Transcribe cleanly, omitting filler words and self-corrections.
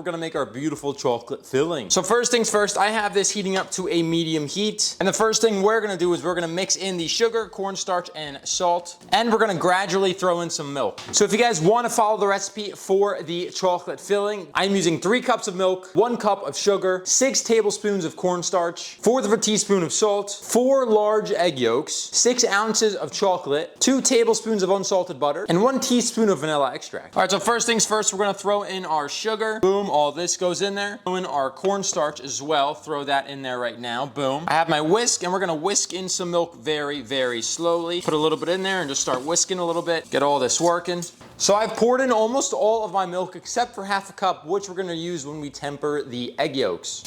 we're gonna make our beautiful chocolate filling. So first things first, I have this heating up to a medium heat. And the first thing we're gonna do is we're gonna mix in the sugar, cornstarch, and salt. And we're gonna gradually throw in some milk. So if you guys wanna follow the recipe for the chocolate filling, I'm using 3 cups of milk, 1 cup of sugar, 6 tablespoons of cornstarch, 1/4 of a teaspoon of salt, 4 large egg yolks, 6 ounces of chocolate, 2 tablespoons of unsalted butter, and 1 teaspoon of vanilla extract. All right, so first things first, we're gonna throw in our sugar. Boom, all this goes in there. Throw in our cornstarch as well. Throw that in there right now. Boom. I have my whisk, and we're gonna whisk in some milk very, very slowly. Put a little bit in there and just start whisking a little bit. Get all this working. So I've poured in almost all of my milk except for 1/2 cup, which we're gonna use when we temper the egg yolks.